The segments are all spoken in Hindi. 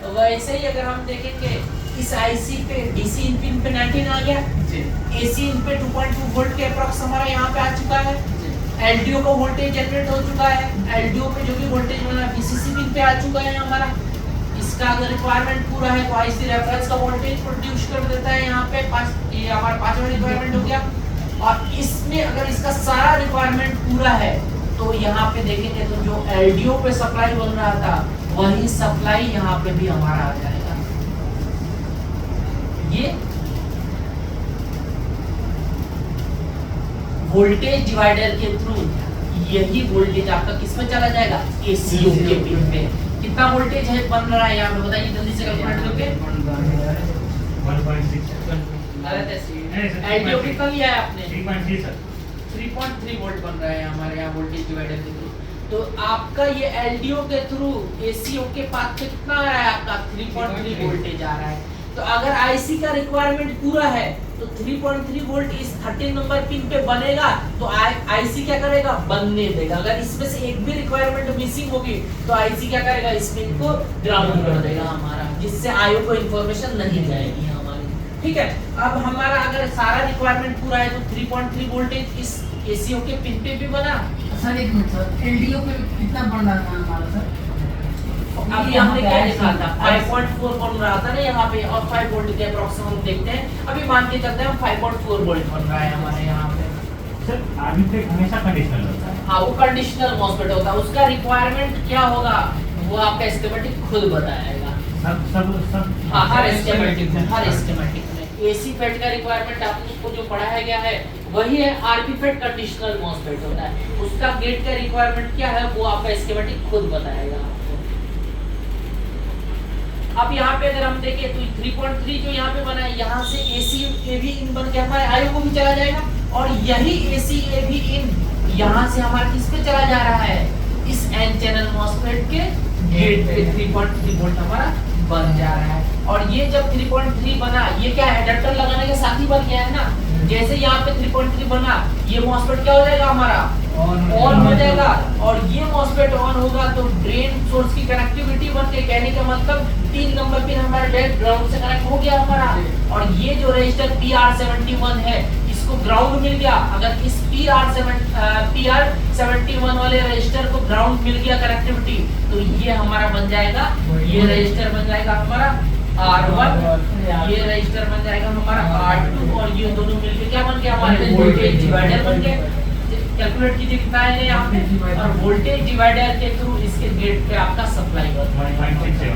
वैसे ही अगर हम देखेंगे इस आईसी पे डीसी इन पिन पे 19 आ गया जी, एसी इन पे 2.2 वोल्ट के अप्रॉक्स हमारा यहाँ पे आ चुका है जी, एलडीओ का वोल्टेज जनरेट हो चुका है, एलडीओ पे जो भी वोल्टेज बना वीसीसी पिन पे आ चुका है हमारा। इसका अगर रिक्वायरमेंट पूरा है तो आईसी रेफरेंस का वोल्टेज प्रोड्यूस कर देता है यहाँ पे 5, ये हमारा 5वां रिक्वायरमेंट हो गया। और इसमें अगर इसका सारा रिक्वायरमेंट पूरा है तो यहाँ पे देखेंगे तो जो एलडीओ पे सप्लाई बन रहा था वही सप्लाई यहाँ पे भी हमारा आ जाएगा। ये वोल्टेज डिवाइडर के थ्रू यही वोल्टेज आपका किस में चला जाएगा, एसीओ के पिन पे। कितना वोल्टेज है बन रहा है यहाँ पे बताइए जल्दी से कैलकुलेट करके। 1.6 एलडीओ कितना लिया है आपने? 3.3 सर। 3.3 वोल्ट बन रहा है हमारे यहाँ वोल्टेज डिवाइडर के थ्रू। तो आपका ये एलडीओ के थ्रू एसीओ के पास पे कितना आ रहा है आपका 3.3 वोल्टेज आ रहा है। तो अगर आईसी का रिक्वायरमेंट पूरा है तो 3.3 वोल्ट इस 13 नंबर पिन पे बनेगा तो आईसी क्या करेगा, बनने देगा। अगर इसमें से एक भी रिक्वायरमेंट मिसिंग होगी तो आईसी क्या करेगा, इस पिन को ग्राउंड कर देगा हमारा, जिससे आईओ को इंफॉर्मेशन नहीं जाएगी हमारी। ठीक है, अब हमारा अगर सारा रिक्वायरमेंट पूरा है तो 3.3 वोल्टेज इस एसीओ के पिन पे भी बना। सर एक मिनट सर, एलडीओ पे कितना बन रहा था हमारा सर? अभी हमने क्या लिखा था 5.4 बन रहा था ना यहाँ पे, और 5 वोल्ट के अप्रॉक्स हम देखते हैं। अभी मान के चलते हैं 5.4 वोल्ट बन रहा है हमारे यहाँ पे। सर अभी तक हमेशा कंडीशनल होता है। हाँ, वो कंडीशनल मॉसफेट होता है, उसका रिक्वायरमेंट क्या होगा वो आपका स्कीमेटिक खुद बताएगा। सब हाँ, हर स्कीमेटिक में एसी फेट का रिक्वायरमेंट आपको जो पढ़ाया गया है वही है। आरपी फेट कंडीशनल मॉसफेट होता है, उसका गेट का रिक्वायरमेंट क्या है वो आपका स्कीमेटिक खुद बताएगा आपको। अब यहाँ पे अगर हम देखें तो 3.3 जो यहाँ पे बना है, यहाँ से एसी एवी इन बन के हमारे आईओ को भी चला जाएगा, और यही एसी एवी इन यहाँ से हमारा किस पे चला जा रहा है, इस एन चैनल मॉसफेट के गेट पे 3.3 वोल्ट हमारा बन जा रहा है। और ये जब 3.3 बना, ये क्या है, अडेप्टर लगाने के साथ ही बन गया है ना। जैसे यहाँ पे 3.3 बना, ये मॉसफेट क्या हो जाएगा हमारा, ऑन हो जाएगा। और ये मॉसफेट ऑन होगा तो ड्रेन सोर्स की कनेक्टिविटी बन के, कहने का मतलब 3 नंबर पिन हमारा डायरेक्ट ग्राउंड से कनेक्ट हो गया हमारा। और ये जो रजिस्टर PR71 है इसको ग्राउंड मिल गया। अगर इस PR71 वाले रजिस्टर को ग्राउंड मिल गया कनेक्टिविटी, तो ये हमारा बन जाएगा, ये रजिस्टर बन जाएगा हमारा R1, ये रजिस्टर बन जाएगा हमारा R2, और ये दोनों मिलके क्या बन गया, हमारे वोल्टेज डिवाइडर बन गए। कैलकुलेट कीजिए कितना है यहाँ पे, और वोल्टेज डिवाइडर के थ्रू इसके गेट पे आपका सप्लाई होगा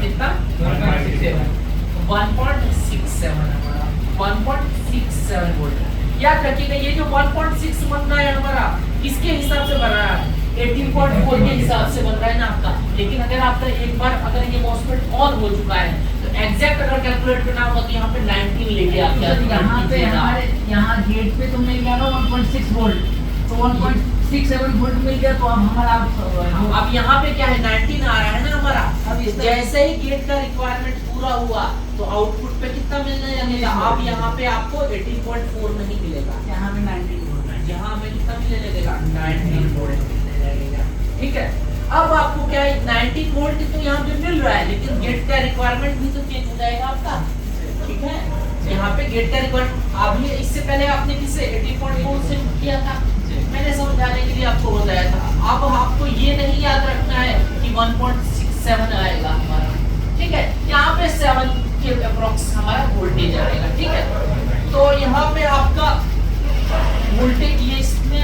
कितना 1.67 हमारा 1.67 वोल्ट। याद रखिएगा ये जो 1.6 बन रहा है हमारा किसके हिसाब से बन रहा है, 18.4 के हिसाब से बन रहा है ना आपका। लेकिन अगर आपका एक बार अगर ये मॉसफेट ऑन हो चुका है तो एग्जैक्ट अगर कैलकुलेट करना होगा तो यहाँ पे 19 लेके आप यहाँ पे हमारे यहाँ गेट पे तो मिल गया ना 1.6 वोल्ट, तो 1.67 वोल्ट मिल गया। तो अब हमारा अब यहाँ पे क्या है 19 आ रहा है ना हमारा। अब जैसे ही गेट का रिक्वायरमेंट पूरा हुआ तो आउटपुट पे कितना मिलने लगेगा, अब यहाँ पे आपको 18.4 नहीं मिलेगा, यहाँ पे 19 वोल्ट, यहाँ पे कितना मिलने लगेगा 19 वोल्ट मिलने लगेगा। ठीक है, अब आपको क्या है 19 वोल्ट तो यहाँ पे मिल रहा है, लेकिन गेट का रिक्वायरमेंट भी तो चेंज हो जाएगा आपका। ठीक है, यहाँ पे गेट का रिक्वायरमेंट अभी इससे पहले आपने किसे 18.4 से किया था, मैंने समझाने के लिए आपको बताया था। अब आपको ये नहीं याद रखना है कि 1.67 आएगा हमारा। ठीक है, यहाँ पे 7 के अप्रॉक्स हमारा वोल्टेज आएगा। ठीक है, तो यहाँ पे आपका वोल्टेज ये इसमें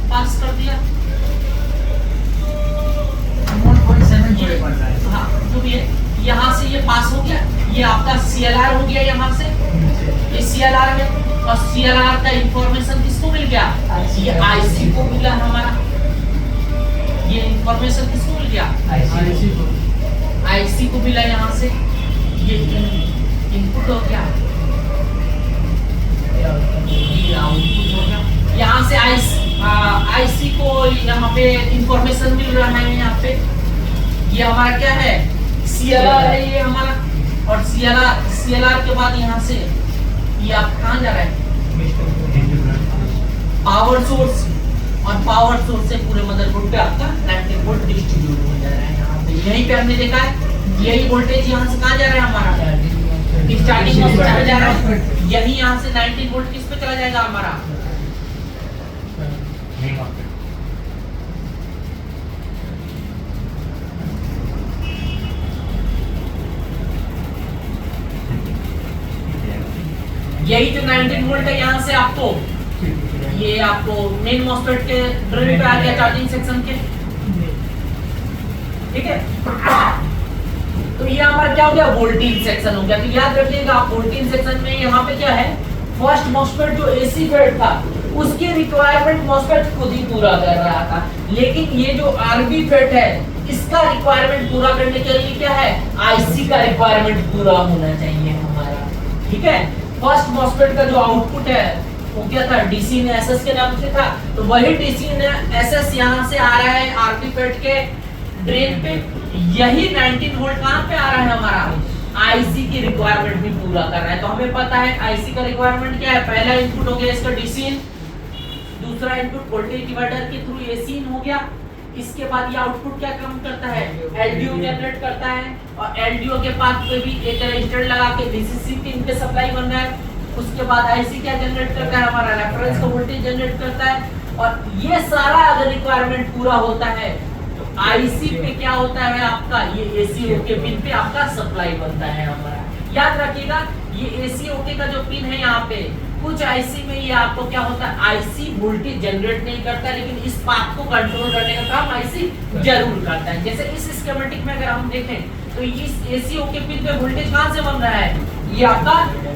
पास कर दिया 1.7 वोल्ट बन रहा है। हाँ, जो भी है यहाँ से ये पास हो गया, ये आपका CLR हो गया यहाँ से, ये CLR है। और CLR का इंफॉर्मेशन किसको मिल गया, ये आईसी को मिला हमारा। ये इंफॉर्मेशन किसको मिल गया, आईसी को मिला यहाँ से। ये इनपुट हो गया, ये आउटपुट हो गया। यहाँ से आईसी को यहाँ पे इंफॉर्मेशन मिल रहा है। यहाँ पे ये हमारा क्या है, CLR है ये हमारा। और CLR के बाद यहाँ से ये आप कहाँ जा रहे हैं, पावर सोर्स, और पावर सोर्स से पूरे मदरबोर्ड पे आपका 19 वोल्ट डिस्ट्रीब्यूट हो जा रहा है। यहाँ पे यहीं पे हमने देखा है यही वोल्टेज यहाँ से कहाँ जा रहा है हमारा, स्टार्टिंग मॉस्फेट पे जा रहा है। यही यहाँ से 19 वोल्ट किस पे चला जाएगा हमारा, मेन मॉस्फेट। यही जो 19 वोल्ट है यहाँ से आपको, ये आपको मेन मॉस्फेट के ड्रेन पे आ गया चार्जिंग सेक्शन के, ठीक है। तो ये हमारा क्या हो गया, वोल्टेज सेक्शन हो गया। तो याद रखिएगा आप वोल्टेज सेक्शन में यहाँ पे क्या है, फर्स्ट मॉस्फेट जो एसी फेड था उसकी रिक्वायरमेंट मॉस्फेट खुद ही पूरा कर रहा था, लेकिन ये जो आरबी फेड है इसका रिक्वायरमेंट पूरा करने के लिए क्या है, आईसी का रिक्वायरमेंट पूरा होना चाहिए हमारा, ठीक है। फर्स्ट मॉस्फेट का जो आउटपुट है वो क्या था, डीसी ने एसएस के नाम से था, तो वही डीसी ने एसएस यहाँ से आ रहा है आरबी फेड के ड्रेन पे। यही 19 वोल्ट कहाँ पे आ रहा है हमारा, आईसी की रिक्वायरमेंट भी पूरा कर रहा है। तो हमें पता है आईसी का रिक्वायरमेंट क्या है, पहला इनपुट हो गया इसका डीसी इन, दूसरा इनपुट वोल्टेज डिवाइडर के थ्रू एसी इन हो गया। इसके बाद ये आउटपुट क्या काम करता है, एलडीओ जनरेट करता है, और एलडीओ के पास पे भी एक रजिस्टर लगा के डीसी पिन पे सप्लाई बन रहा है। उसके बाद आईसी क्या जनरेट करता है हमारा, रेफरेंस का वोल्टेज जनरेट करता है, और ये सारा अगर रिक्वायरमेंट पूरा होता है तो आईसी पे क्या होता है आपका, ये एसी ओके पिन पे आपका सप्लाई बनता है हमारा। याद रखिएगा ये एसी ओके का जो पिन है यहाँ पे, कुछ आईसी में ये आपको क्या होता है, आईसी वोल्टेज जनरेट नहीं करता, लेकिन इस पाथ को कंट्रोल करने का काम आईसी जरूर करता है। जैसे इस स्कीमेटिक में अगर हम देखें तो इस एसी ओके पिन पे वोल्टेज कहां से बन रहा है, ये आपका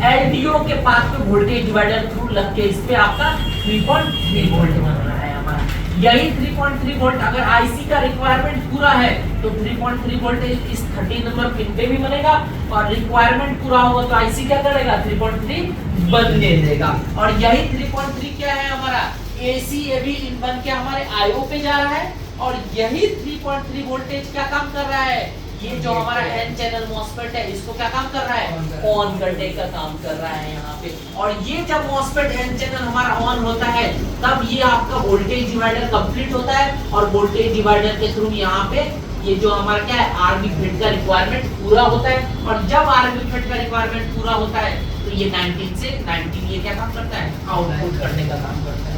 एलडीओ के पाथ पे वोल्टेज डिवाइडर थ्रू लग के इस पे आपका 3.3 वोल्ट बन रहा है हमारा। यही 3.3 वोल्ट अगर आईसी का रिक्वायरमेंट पूरा है तो 3.3 वोल्ट इस 30 नंबर पिन पे भी बनेगा, और रिक्वायरमेंट पूरा होगा तो आईसी क्या करेगा, 3.3 बनने देगा। और यही 3.3 क्या है हमारा, एसी एबी इन बन के हमारे आईओ पे जा रहा है, और यही 3.3 वोल्टेज क्या काम कर रहा है, ये जो हमारा एन चैनल मॉस्फेट है इसको क्या काम कर रहा है, ऑन करने का काम कर रहा है यहाँ पे। और ये जब मॉस्फेट एन चैनल हमारा ऑन होता है तब ये आपका वोल्टेज डिवाइडर कंप्लीट होता है, और वोल्टेज डिवाइडर के थ्रू यहाँ पे ये जो हमारा क्या है, आरबी फेड का रिक्वायरमेंट पूरा होता है। और जब आरबी फेड का रिक्वायरमेंट पूरा होता है तो ये 19 से 19 ये क्या काम करता है, आउटपुट करने का काम करता है,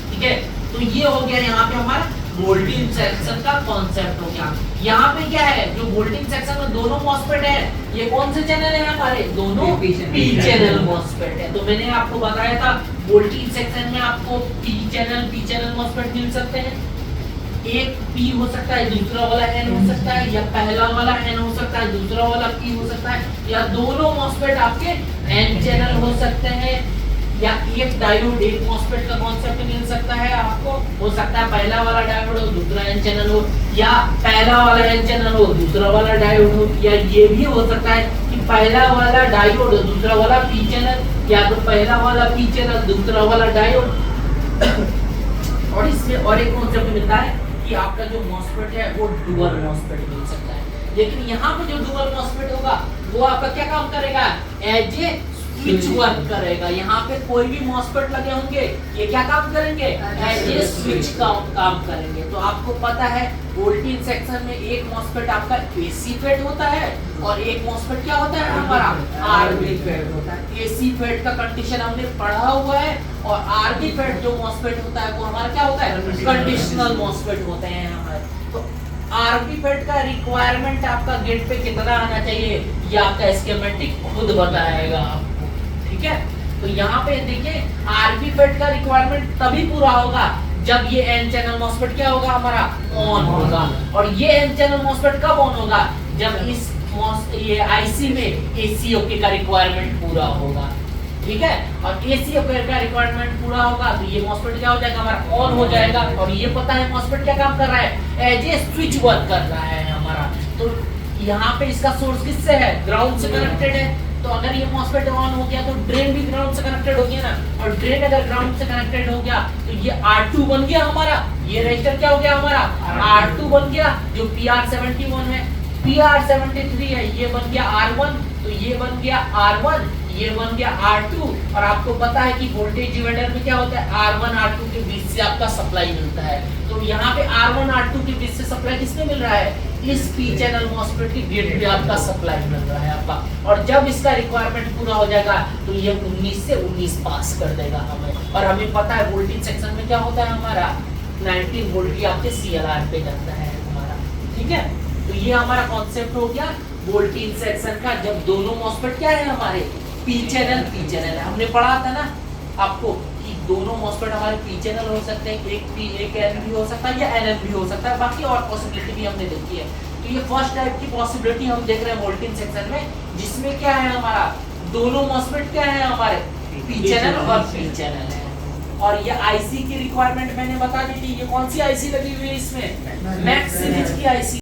ठीक है। तो ये हो गया यहाँ पे हमारा वोल्टेज सेक्शन का कॉन्सेप्ट हो गया। यहाँ पे क्या है, जो वोल्टेज सेक्शन में दोनों मॉस्फेट है, ये कौन से चैनल है हमारे, दोनों पी चैनल मॉस्फेट है। तो मैंने आपको बताया था वोल्टेज सेक्शन में आपको पी चैनल मॉस्फेट मिल सकते हैं। एक पी हो सकता है, दूसरा वाला एन हो सकता है, या पहला वाला एन हो सकता है, दूसरा वाला पी हो सकता है, या दोनों मॉस्फेट आपके एन चैनल हो सकते हैं, या एक डायोड एक मॉस्फेट का कॉन्सेप्ट मिल सकता है आपको। हो सकता है पहला वाला डायोड हो दूसरा एन चैनल हो, या पहला वाला एन चैनल हो दूसरा वाला डायोड हो, या ये भी हो सकता है कि पहला वाला डायोड हो दूसरा वाला पी चैनल, या तो पहला वाला पी चैनल दूसरा वाला डायोड। और इसमें और एक कॉन्सेप्ट मिलता है कि आपका जो मॉस्फेट है वो डुअल मॉस्फेट मिल सकता है। लेकिन यहाँ पे जो डुअल मॉस्फेट होगा वो आपका क्या काम करेगा, एज ए स्विच वर्क करेगा। यहाँ पे कोई भी मॉस्फेट लगे होंगे ये क्या काम करेंगे, एज ए स्विच का काम करेंगे। तो आपको पता है वोल्टेज सेक्शन में एक मॉस्फेट आपका एसी फेड होता है, और एक मॉस्फेट क्या होता है हमारा, आरबी फेड होता है। एसी फेड का कंडीशन हमने पढ़ा हुआ है, और आरबी फेड जो मॉस्फेट होता है वो हमारा क्या होता है, कंडीशनल मॉस्फेट होते हैं हमारे। तो आरबी फेड का रिक्वायरमेंट आपका गेट पे कितना आना चाहिए ये आपका स्कीमेटिक खुद बताएगा आपको, ठीक है। तो यहाँ पे देखिए आरबी फेड का रिक्वायरमेंट तभी पूरा होगा जब ये एन चैनल मॉस्फेट क्या होगा हमारा, ऑन होगा। और ये एन चैनल मॉस्फेट कब ऑन होगा, जब इस ये आईसी में एसीओके का रिक्वायरमेंट पूरा होगा, ठीक है। और एसीओके का रिक्वायरमेंट पूरा होगा तो ये मॉस्फेट क्या हो जाएगा हमारा, ऑन हो जाएगा। और ये पता है मॉस्फेट क्या काम कर रहा है, एज ए स्विच वर्क कर रहा है हमारा। तो यहाँ पे इसका सोर्स किससे है, ग्राउंड से कनेक्टेड है। तो अगर ये मॉस्फेट ऑन हो गया तो ड्रेन भी ग्राउंड से कनेक्टेड हो गया ना, और ड्रेन अगर ग्राउंड से कनेक्टेड हो गया तो ये R2 बन गया हमारा, ये रजिस्टर क्या हो गया हमारा, R2 बन गया, जो PR71 है, PR73 है, ये बन गया R1, तो ये बन गया R1, ये बन गया R2। और आपको पता है कि वोल्टेज डिवाइडर में क्या होता है, R1 R2 के बीच से आपका सप्लाई मिलता है। तो यहाँ पे R1 R2 के बीच से सप्लाई किसमें मिल रहा है, इस पी चैनल मॉस्फेट की गेट पे आपका सप्लाई मिल रहा है आपका। और जब इसका रिक्वायरमेंट पूरा हो जाएगा तो ये 19 से 19 पास कर देगा हमें। और हमें पता है वोल्टेज सेक्शन में क्या होता है हमारा 19 वोल्ट की आपके CLR पे जाता है हमारा, ठीक है। तो ये हमारा कॉन्सेप्ट हो गया वोल्टेज सेक्शन का, जब दोनों मॉस्फेट क्या है हमारे पी चैनल है। हमने पढ़ा था ना आपको कि दोनों मॉस्फेट हमारे पी चैनल हो सकते हैं, एक एन भी हो सकता है या एन भी हो सकता है, बाकी और पॉसिबिलिटी भी हमने देखी है। तो ये फर्स्ट टाइप की पॉसिबिलिटी हम देख रहे हैं वोल्टेज सेक्शन में, जिसमें क्या है हमारा दोनों मॉस्फेट क्या है हमारे पी चैनल और पी चैनल है। और ये आईसी की रिक्वायरमेंट मैंने बता दी थी, ये कौन सी आईसी लगी हुई है इसमें, मैक्स सीरीज की आईसी